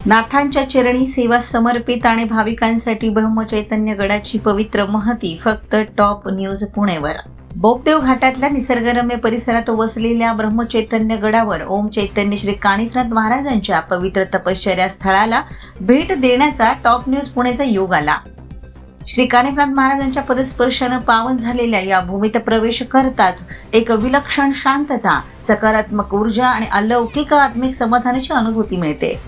नाथांच्या चरणी सेवा समर्पित आणि भाविकांसाठी ब्रह्मचैतन्य गडाची पवित्र महती फक्त टॉप न्यूज पुणेवर। बोपदेव घाटातल्या निसर्गरम्य परिसरात वसलेल्या ब्रह्मचैतन्य गडावर ओम चैतन्य श्री कानिफनाथ महाराजांच्या पवित्र तपश्चर्या स्थळाला भेट देण्याचा टॉप न्यूज पुणेचा योग आला। श्री कानिफनाथ महाराजांच्या पदस्पर्शानं पावन झालेल्या या भूमीत प्रवेश करताच एक विलक्षण शांतता, सकारात्मक ऊर्जा आणि अलौकिक आत्मिक समाधानाची अनुभूती मिळते।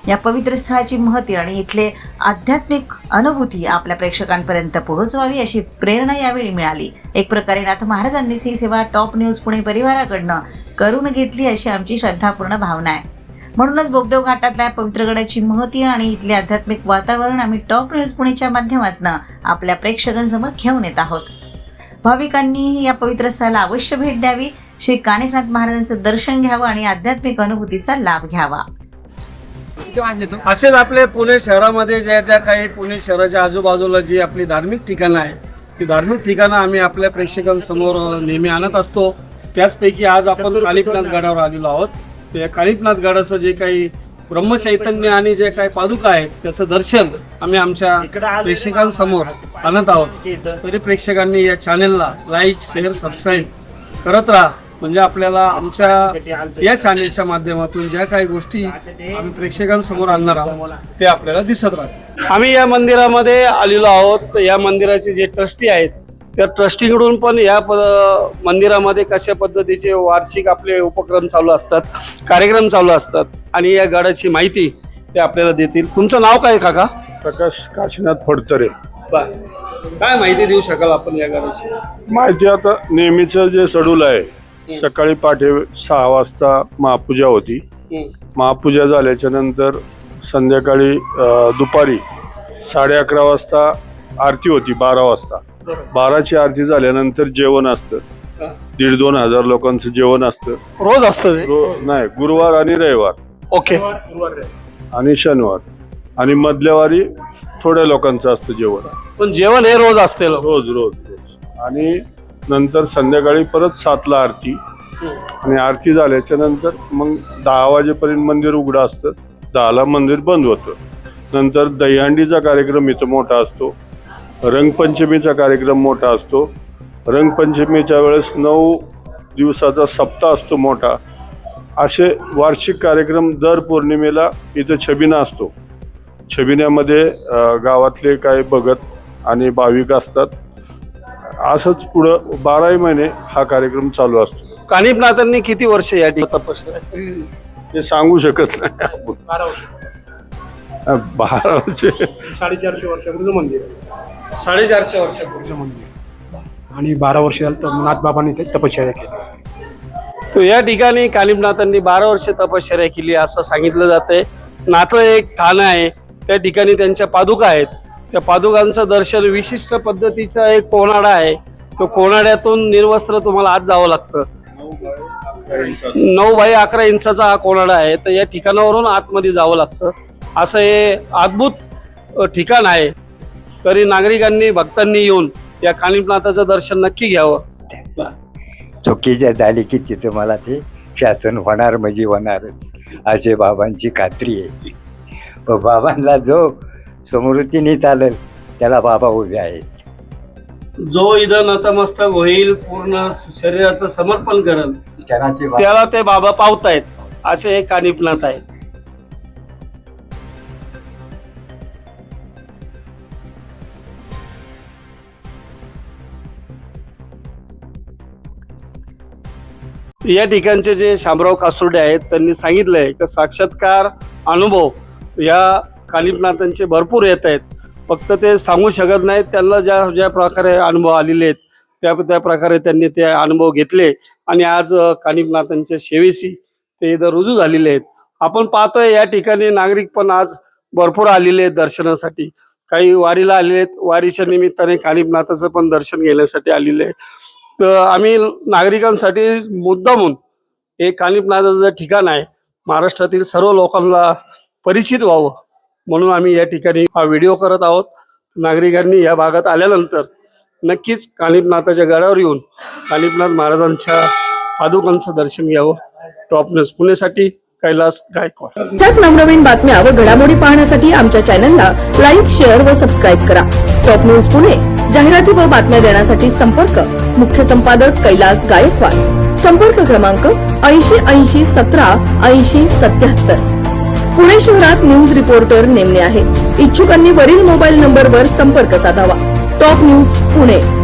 या पवित्र स्थळाची महती आणि इथले आध्यात्मिक अनुभूती आपल्या प्रेक्षकांपर्यंत पोहोचवावी अशी प्रेरणा यावेळी मिळाली। एक प्रकारे नाथ महाराजांनीच ही सेवा टॉप न्यूज पुणे परिवाराकडनं करून घेतली अशी आमची श्रद्धापूर्ण भावना आहे। म्हणूनच बोपदेव घाटातल्या पवित्र गडाची महती आणि इथले आध्यात्मिक वातावरण आम्ही टॉप न्यूज पुणेच्या माध्यमातून आपल्या प्रेक्षकांसमोर घेऊन येत आहोत। भाविकांनी या पवित्र स्थळाला अवश्य भेट द्यावी, श्री कानिफनाथ महाराजांचं दर्शन घ्यावं आणि आध्यात्मिक अनुभूतीचा लाभ घ्यावा। असेच आपले पुणे शहरामध्ये ज्या काही पुणे शहराच्या आजूबाजूला जी आपली धार्मिक ठिकाणं आहे, ती धार्मिक ठिकाणं आम्ही आपल्या प्रेक्षकांसमोर नेहमी आणत असतो। त्याचपैकी आज आपण कानिफनाथ गडावर आलेलो आहोत। त्या कानिफनाथ गडाचं जे काही ब्रह्मचैतन्य आणि जे काही पादुका आहेत त्याचं दर्शन आम्ही आमच्या प्रेक्षकांसमोर आणत आहोत। तरी प्रेक्षकांनी या चॅनेलला लाईक, शेअर, सबस्क्राईब करत राहा, म्हणजे आपल्याला आमच्या या चॅनेलच्या माध्यमातून ज्या काही गोष्टी आम्ही प्रेक्षकांसमोर आणणार आहोत ते आपल्याला दिसत राहतात। आम्ही या मंदिरामध्ये आलेलो आहोत। या मंदिराचे जे ट्रस्टी आहेत त्या ट्रस्टीकडून पण या मंदिरामध्ये कशा पद्धतीचे वार्षिक आपले उपक्रम चालू असतात, कार्यक्रम चालू असतात आणि या गडाची माहिती ते आपल्याला देतील। तुमचं नाव काय काका? प्रकाश काशीनाथ फडतरे। काय माहिती देऊ शकाल आपण या गडाची? माहिती आता नेहमीचं जे शेड्यूल आहे, सकाळी पहाटे 6 वाजता महापूजा होती। महापूजा झाल्याच्या नंतर संध्याकाळी दुपारी 11:30 वाजता आरती होती। 12 वाजता 12ची आरती झाल्यानंतर जेवण असतं। 1,500-2 हजार लोकांचं जेवण असतं। रोज असतं? नाही, गुरुवार आणि रविवार। ओके। आणि शनिवार आणि मधल्यावारी थोड्या लोकांचं असतं जेवण। पण जेवण हे रोज असते? रोज रोज रोज। आणि नंतर संध्याकाळी परत 7ला आरती आणि आरती झाल्याच्या नंतर मग 10 वाजेपर्यंत मंदिर उघडं असतं। 10ला मंदिर बंद होतं। नंतर दहीहंडीचा कार्यक्रम इथं मोठा असतो। रंगपंचमीचा कार्यक्रम मोठा असतो। रंगपंचमीच्या वेळेस 9 दिवसाचा सप्ताह असतो मोठा। असे वार्षिक कार्यक्रम दर पौर्णिमेला इथं छबिना असतो। छबिन्यामध्ये गावातले काही भगत आणि भाविक असतात। असंच पुढं 12 महिने हा कार्यक्रम चालू असतो। कानिफनाथांनी किती वर्ष या ठिकाणी तपस्या? हे सांगू शकत नाही। 12 वर्ष 450 वर्षापूर्वीचं मंदिर आहे। 450 वर्षापूर्वीचं मंदिर आणि 12 वर्ष झालं तर नाथबाबांनी ते तपश्चर्या केली। तो या ठिकाणी कानिफनाथांनी 12 वर्ष तपश्चर्या केली असं सांगितलं जातंय। नाथं एक ठाणं आहे, त्या ठिकाणी त्यांच्या पादुका आहेत। त्या पादुकांचं दर्शन विशिष्ट पद्धतीचा एक कोणाडा आहे। तो कोणाड्यातून निर्वस्त्र तुम्हाला आत जावं लागतं। 9 बाय 11 इंचाचा हा कोणाडा आहे। तर या ठिकाणावरून आतमध्ये जावं लागतं। असं हे अद्भुत ठिकाण आहे। तरी नागरिकांनी, भक्तांनी येऊन या कानिफनाथाचं दर्शन नक्की घ्यावं। चुकीच्या झाली की तिथं मला ते शासन होणार म्हणजे होणारच असे बाबांची खात्री आहे। व बाबांना जो समृद्धीने चालेल त्याला बाबा उभे आहेत। जो इथं नतमस्तक होईल, पूर्ण शरीराचं समर्पण करेल, त्याला ते बाबा पावतायत असे हे कानिफनाथ आहेत। या ठिकाणचे जे शामराव कासुर्डे आहेत त्यांनी सांगितलंय की साक्षात्कार अनुभव या कानिफनाथांचे भरपूर येत आहेत। फक्त ते सांगू शकत नाहीत। त्यांना ज्या प्रकारे अनुभव आलेले आहेत त्या प्रकारे त्यांनी ते अनुभव घेतले आणि आज कानिफनाथांच्या सेवेशी ते इथं रुजू झालेले आहेत। आपण पाहतोय या ठिकाणी नागरिक पण आज भरपूर आलेले आहेत दर्शनासाठी। काही वारीला आलेले आहेत, वारीच्या निमित्ताने कानिफनाथाचं पण दर्शन घेण्यासाठी आलेले आहेत। तर आम्ही नागरिकांसाठी मुद्दामून हे कानिफनाथाचं ठिकाण आहे, महाराष्ट्रातील सर्व लोकांना परिचित व्हावं म्हणून आम्ही या ठिकाणी हा व्हिडिओ करत आहोत। नागरिकांनी या भागात आल्यानंतर नक्कीच कानिफनाथाच्या गडावर येऊन कानिफनाथ महाराजांच्या पादुकांचं दर्शन घ्यावं। टॉप न्यूज पुणेसाठी कैलास गायकवाड. अशाच नवनवीन बातम्या व घडामोडी पाहण्यासाठी आमच्या चॅनलला लाईक, शेअर व सबस्क्राईब करा. टॉप न्यूज पुणे जाहिराती व बातम्या देण्यासाठी संपर्क मुख्य संपादक कैलास गायकवाड. संपर्क क्रमांक 8080 17 80 77. पुणे शहरात न्यूज रिपोर्टर नेमणे आहे. इच्छुकांनी वरील मोबाईल नंबरवर संपर्क साधावा. Top news Pune.